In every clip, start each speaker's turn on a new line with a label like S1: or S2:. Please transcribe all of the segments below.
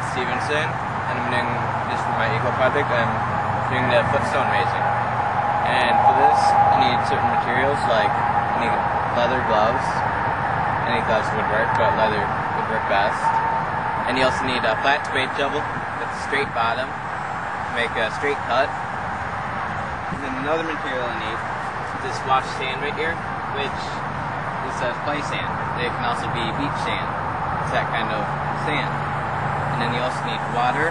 S1: and I'm doing this for my eco project. I'm doing the footstone raising. And for this, you need certain materials like you need leather gloves. Any gloves would work, but leather would work best. And you also need a flat spade shovel with a straight bottom to make a straight cut. And then another material I need is this washed sand right here, which is clay sand. It can also be beach sand. It's that kind of sand. And then you also need water,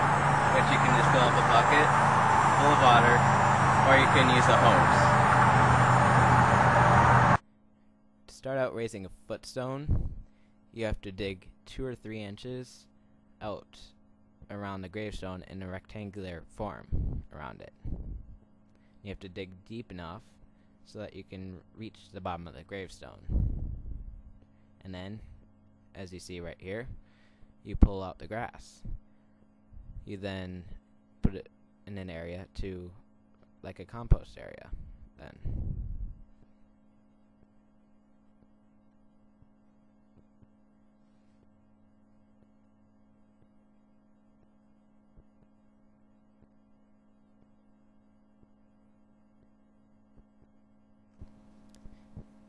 S1: which you can just fill up a bucket full of water, or you can use a hose. To start out raising a footstone, you have to dig 2 or 3 inches out around the gravestone in a rectangular form around it. You have to dig deep enough so that you can reach the bottom of the gravestone. And then, as you see right here, you pull out the grass. You then put it in an area to like a compost area then.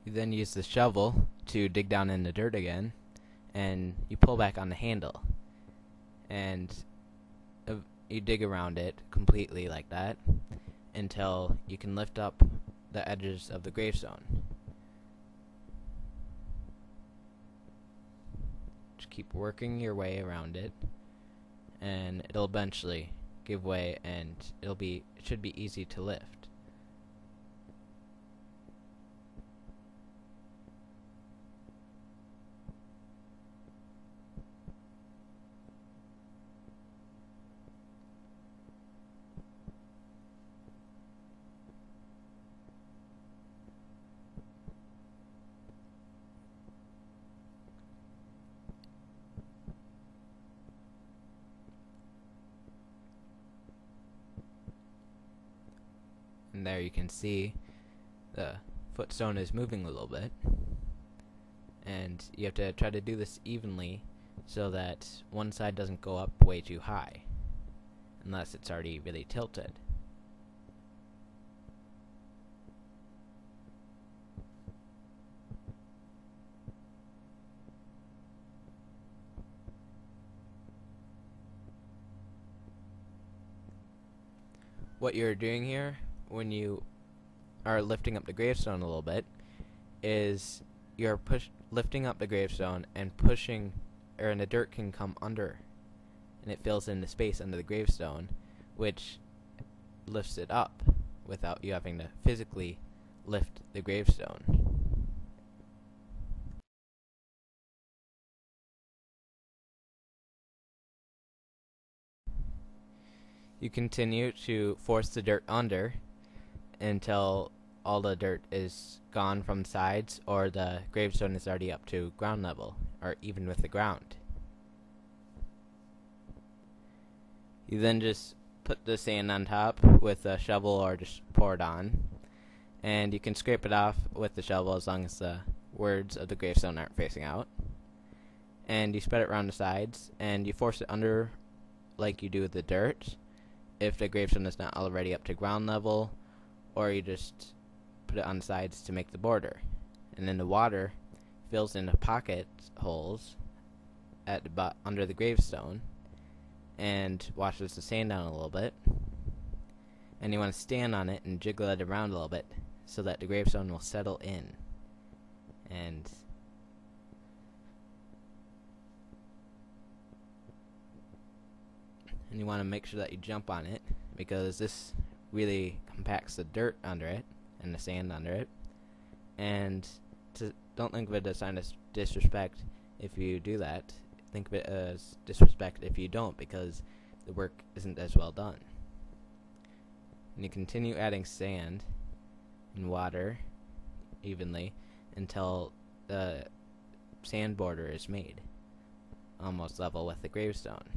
S1: You then use the shovel to dig down in the dirt again, and you pull back on the handle, and you dig around it completely like that until you can lift up the edges of the gravestone. Just keep working your way around it, and it'll eventually give way, and it should be easy to lift. And there you can see the footstone is moving a little bit, and you have to try to do this evenly so that one side doesn't go up way too high unless it's already really tilted. What you're doing here when you are lifting up the gravestone a little bit is you're lifting up the gravestone and pushing, and the dirt can come under, and it fills in the space under the gravestone, which lifts it up without you having to physically lift the gravestone. You continue to force the dirt under until all the dirt is gone from the sides, or the gravestone is already up to ground level, or even with the ground. You then just put the sand on top with a shovel, or just pour it on, and you can scrape it off with the shovel as long as the words of the gravestone aren't facing out. And you spread it around the sides, and you force it under like you do with the dirt if the gravestone is not already up to ground level, or you just put it on the sides to make the border. And then the water fills in the pocket holes at the under the gravestone and washes the sand down a little bit. And you want to stand on it and jiggle it around a little bit so that the gravestone will settle in. And you want to make sure that you jump on it, because this really compacts the dirt under it and the sand under it. And don't think of it as a sign of disrespect if you do that. Think of it as disrespect if you don't, because the work isn't as well done. And you continue adding sand and water evenly until the sand border is made almost level with the gravestone.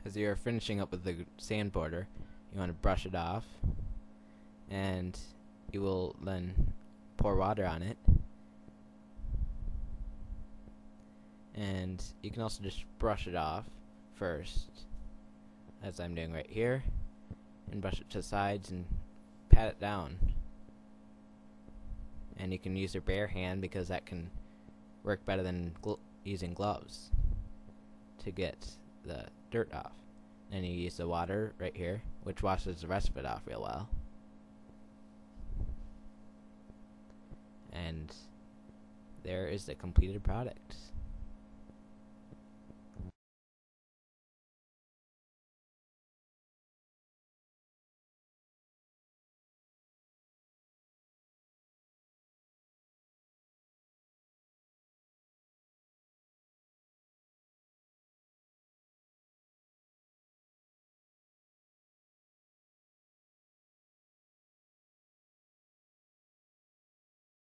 S1: As you're finishing up with the sand border, you want to brush it off, and you will then pour water on it. And you can also just brush it off first, as I'm doing right here, and brush it to the sides and pat it down. And you can use your bare hand because that can work better than using gloves to get the dirt off. And you use the water right here, which washes the rest of it off real well. And there is the completed product.